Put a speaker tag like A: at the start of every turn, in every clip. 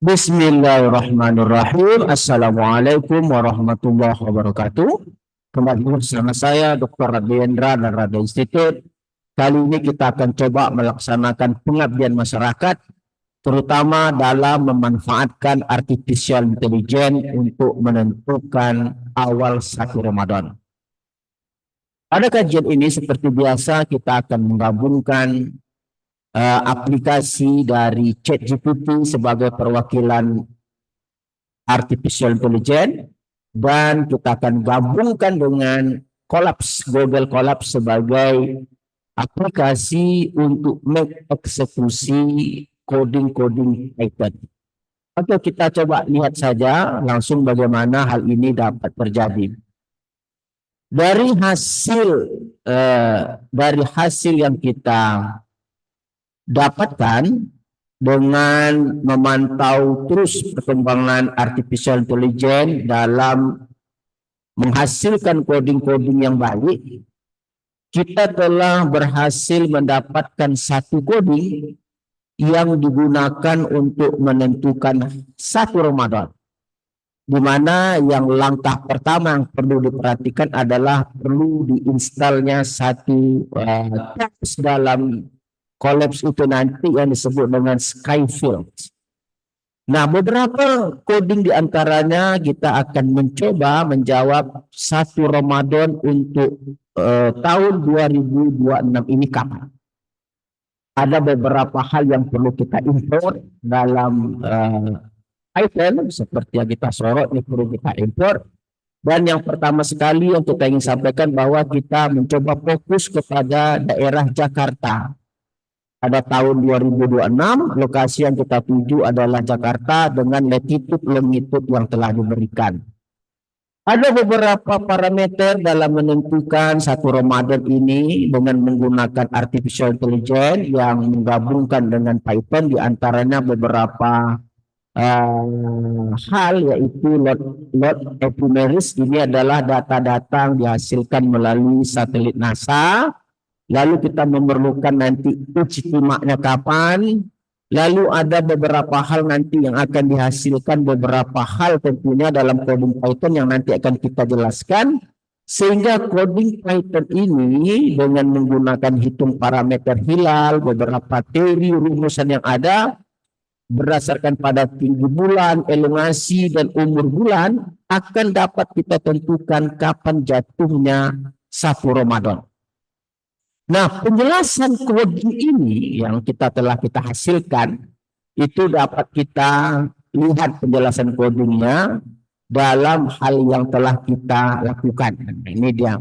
A: Bismillahirrahmanirrahim. Assalamualaikum warahmatullahi wabarakatuh. Kembali bersama saya Dr. Radiendra dan Rada Institute. Kali ini kita akan coba melaksanakan pengabdian masyarakat, terutama dalam memanfaatkan artificial intelligence untuk menentukan awal satu Ramadan. Pada kajian ini seperti biasa kita akan menggabungkan aplikasi dari ChatGPT sebagai perwakilan artificial intelligence, dan kita akan gabungkan dengan Google Colabs sebagai aplikasi untuk make eksekusi coding Python. Oke, kita coba lihat saja langsung bagaimana hal ini dapat terjadi. Dari hasil yang kita dapatkan dengan memantau terus perkembangan artificial intelligence dalam menghasilkan coding yang baik, kita telah berhasil mendapatkan satu coding yang digunakan untuk menentukan satu Ramadan, di mana yang langkah pertama yang perlu diperhatikan adalah perlu diinstalnya satu tools dalam Colabs itu nanti yang disebut dengan Skyfield. Nah, beberapa coding diantaranya kita akan mencoba menjawab satu Ramadan untuk tahun 2026 ini kapan. Ada beberapa hal yang perlu kita import dalam Python, seperti yang kita sorot ini perlu kita import. Dan yang pertama sekali yang kita ingin sampaikan bahwa kita mencoba fokus kepada daerah Jakarta. Pada tahun 2026, lokasi yang kita tuju adalah Jakarta dengan latitude longitude yang telah diberikan. Ada beberapa parameter dalam menentukan satu Ramadan ini dengan menggunakan artificial intelligence yang menggabungkan dengan Python, diantaranya beberapa hal, yaitu load ephemeris. Ini adalah data-data yang dihasilkan melalui satelit NASA. Lalu kita memerlukan nanti ijtima'nya kapan. Lalu ada beberapa hal nanti yang akan dihasilkan, beberapa hal tentunya dalam coding Python yang nanti akan kita jelaskan. Sehingga coding Python ini dengan menggunakan hitung parameter hilal, beberapa teori rumusan yang ada, berdasarkan pada tinggi bulan, elongasi, dan umur bulan, akan dapat kita tentukan kapan jatuhnya satu Ramadan. Nah, penjelasan coding ini yang telah kita hasilkan, itu dapat kita lihat penjelasan codingnya dalam hal yang telah kita lakukan. Ini dia.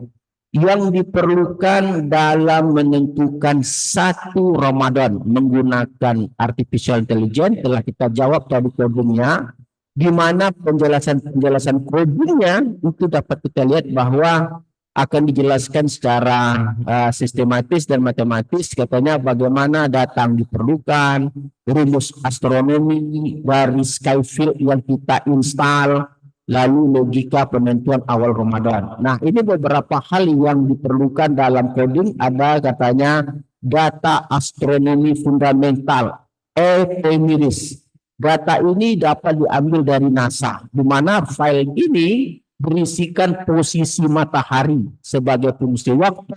A: Yang diperlukan dalam menentukan satu Ramadan menggunakan artificial intelligence telah kita jawab tadi codingnya, di mana penjelasan codingnya itu dapat kita lihat bahwa akan dijelaskan secara sistematis dan matematis, katanya bagaimana data yang diperlukan, rumus astronomi dari Skyfield yang kita install, lalu logika penentuan awal Ramadan. Nah, ini beberapa hal yang diperlukan dalam coding. Ada katanya data astronomi fundamental, ephemeris. Data ini dapat diambil dari NASA, di mana file ini berisikan posisi matahari sebagai fungsi waktu,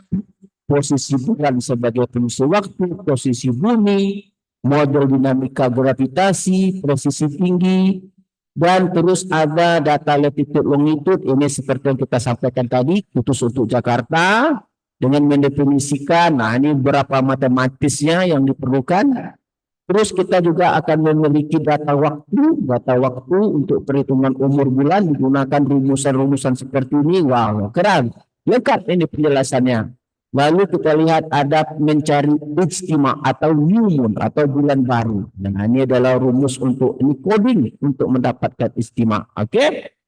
A: posisi bulan sebagai fungsi waktu, posisi bumi, model dinamika gravitasi, posisi tinggi, dan terus ada data latitude longitude. Ini seperti yang kita sampaikan tadi, khusus untuk Jakarta, dengan mendefinisikan, nah ini berapa matematisnya yang diperlukan. Terus kita juga akan memiliki data waktu untuk perhitungan umur bulan digunakan rumusan seperti ini. Wow, keren, lengkap ini penjelasannya. Lalu kita lihat ada mencari ijtima atau new moon atau bulan baru. Nah, ini adalah rumus untuk ini coding untuk mendapatkan ijtima. Oke?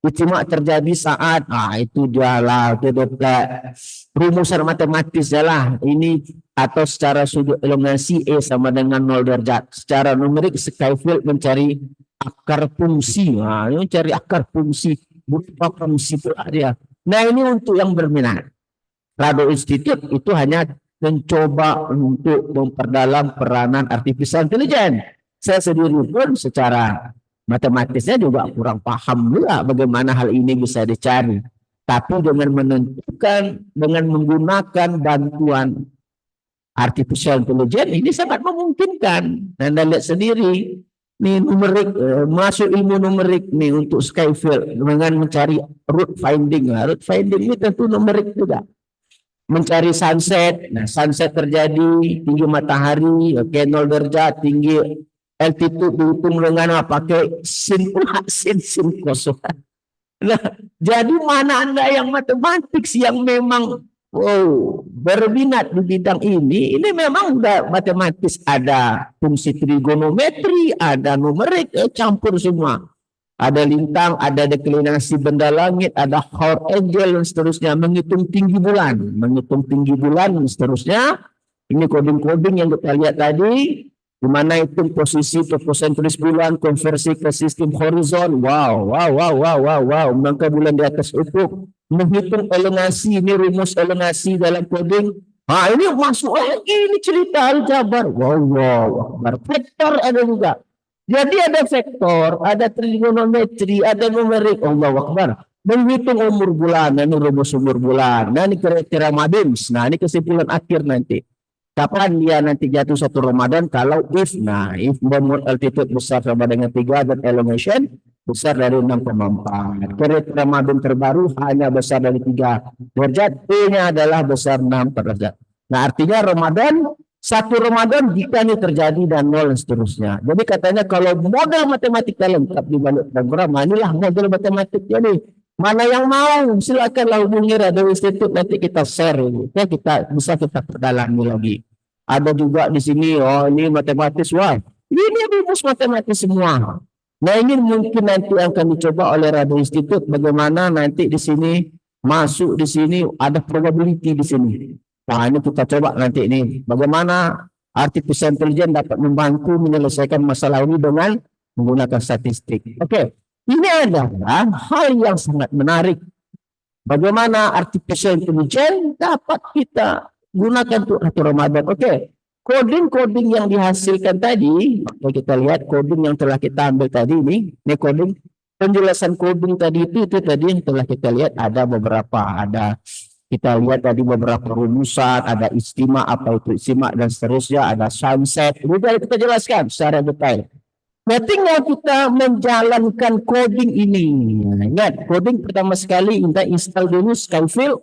A: Ijtima terjadi saat, itu dia lah, rumusan matematis lah ini, atau secara sudut elongasi E sama dengan 0 derajat. Secara numerik Skyfield mencari akar fungsi. Nah, ini mencari akar fungsi, berapa fungsi pula dia. Nah, ini untuk yang berminat. Rado Institute itu hanya mencoba untuk memperdalam peranan artificial intelligence. Saya sendiri pun secara matematisnya juga kurang paham juga bagaimana hal ini bisa dicari. Tapi dengan menentukan, dengan menggunakan bantuan artificial intelligence ini sangat memungkinkan. Dan Anda lihat sendiri, nih numerik, masuk ilmu numerik nih untuk Skyfield dengan mencari root finding. Root finding ini tentu numerik juga. Mencari sunset, nah sunset terjadi tinggi matahari, oke 0 derajat, tinggi altitude dihitung dengan pakai sin kosong. Nah, jadi mana Anda yang matematik yang memang berminat di bidang ini memang udah matematis, ada fungsi trigonometri, ada numerik, campur semua. Ada lintang, ada deklinasi benda langit, ada hour angle dan seterusnya, menghitung tinggi bulan dan seterusnya. Ini coding-coding yang kita lihat tadi, di mana itu posisi topocentris bulan, konversi ke sistem horizon. Wow. Mengangkat bulan di atas ufuk, menghitung elongasi, ini rumus elongasi dalam coding. Ini masuk lagi, ini cerita aljabar. Wow. Vektor ada juga. Jadi ada vektor, ada trigonometri, ada numerik. Allahu Akbar. Menghitung umur bulan, ini rumus umur bulan. Nah, ini kira-kira Ramadan. Nah, ini kesimpulan akhir nanti. Kapan dia nanti jatuh satu Ramadan? Kalau if bangun altitude besar sama dengan 3 dan elongation besar dari 6,4. Kira-kira Ramadan terbaru hanya besar dari 3 derajat. P-nya adalah besar 6 derajat. Nah, artinya satu Ramadan jika ini terjadi dan 0 dan seterusnya. Jadi katanya kalau model matematika lengkap di balik program, inilah model matematik. Jadi mana yang mau silakanlah hubungi Radio Institut, nanti kita share ya, kita perdalami lagi. Ada juga di sini, ini matematis, ini rumus matematis semua. Nah, ini mungkin nanti akan dicoba oleh Radio Institut bagaimana nanti di sini masuk di sini ada probability di sini. Nah, ini kita coba nanti ini bagaimana artificial intelligence dapat membantu menyelesaikan masalah ini dengan menggunakan statistik. Oke, ini adalah hal yang sangat menarik. Bagaimana artificial intelligence dapat kita gunakan untuk satu Ramadan. Oke, coding yang dihasilkan tadi, kita lihat coding yang telah kita ambil tadi ini coding, penjelasan coding tadi itu tadi yang telah kita lihat ada beberapa, kita lihat tadi beberapa rumusan, ada istimewa, apa itu istimewa dan seterusnya, ada sunset. Ini kita jelaskan secara detail. Nah, tinggal kita menjalankan coding ini. Ingat, coding pertama sekali kita install dulu Skyfield.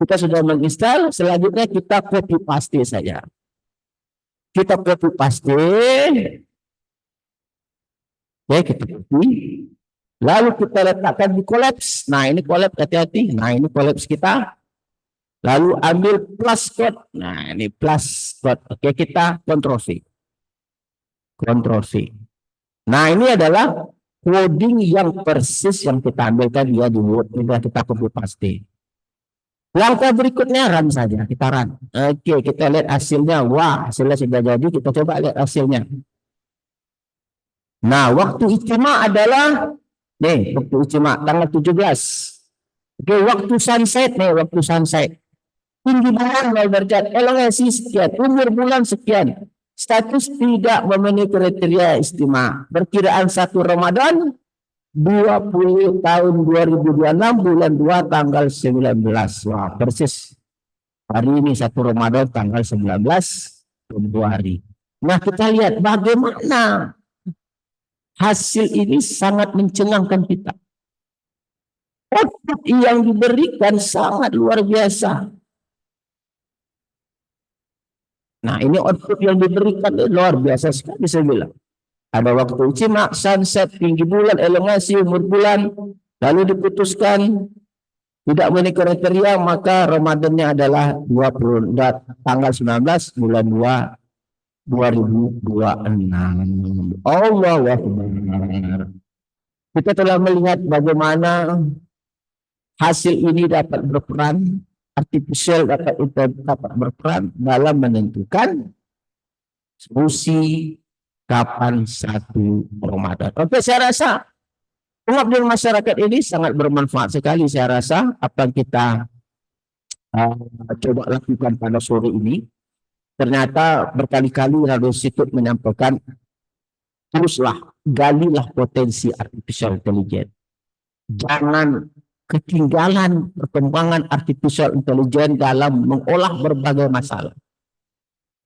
A: Kita sudah menginstal, selanjutnya kita copy paste saja. Kita copy paste. Oke, kita copy. Lalu kita letakkan di collapse. Nah, ini collapse, hati-hati. Nah, ini collapse kita. Lalu ambil plus code. Nah, ini plus code. Oke, kita Ctrl V. Nah, ini adalah coding yang persis yang kita ambil tadi ya di Word. Ini kita copy paste. Langkah berikutnya run saja. Kita run. Oke, kita lihat hasilnya. Wah, hasilnya sudah jadi. Kita coba lihat hasilnya. Nah, waktu istimewa adalah waktu istimewa tanggal 17. Oke, waktu sunset waktu sunset. Tinggi bulan 0 derajat, elongasi sekian, umur bulan sekian, status tidak memenuhi kriteria istimewa. Perkiraan 1 Ramadan 20 tahun 2026 bulan 2 tanggal 19. Wah, persis hari ini 1 Ramadan tanggal 19 Februari. Nah, kita lihat bagaimana hasil ini sangat mencengangkan kita. Output yang diberikan sangat luar biasa. Nah, ini output yang diberikan luar biasa sekali saya bilang. Ada waktu istimewa, sunset, tinggi bulan, elongasi, umur bulan, lalu diputuskan tidak memenuhi kriteria, maka Ramadannya adalah 20 tanggal 19 bulan 2 2026. Allahu Akbar. Kita telah melihat bagaimana hasil ini dapat berperan, artificial dapat berperan dalam menentukan solusi kapan 1 Ramadan. Oke, saya rasa pengabdian masyarakat ini sangat bermanfaat sekali. Saya rasa apa yang kita coba lakukan pada sore ini, ternyata berkali-kali Radio Institut menyampaikan teruslah galilah potensi artificial intelligence. Jangan ketinggalan perkembangan artificial intelligence dalam mengolah berbagai masalah.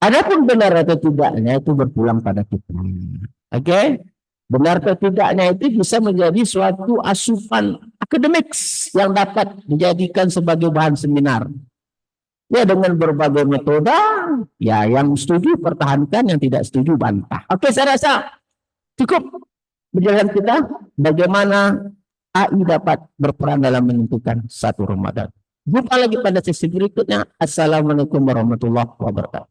A: Adapun benar atau tidaknya itu berpulang pada kita. Oke? Benar atau tidaknya itu bisa menjadi suatu asupan akademik yang dapat dijadikan sebagai bahan seminar. Ya, dengan berbagai metode, ya yang setuju pertahankan, yang tidak setuju bantah. Oke, saya rasa cukup berjalan kita bagaimana AI dapat berperan dalam menentukan satu Ramadan. Jumpa lagi pada sesi berikutnya. Assalamualaikum warahmatullahi wabarakatuh.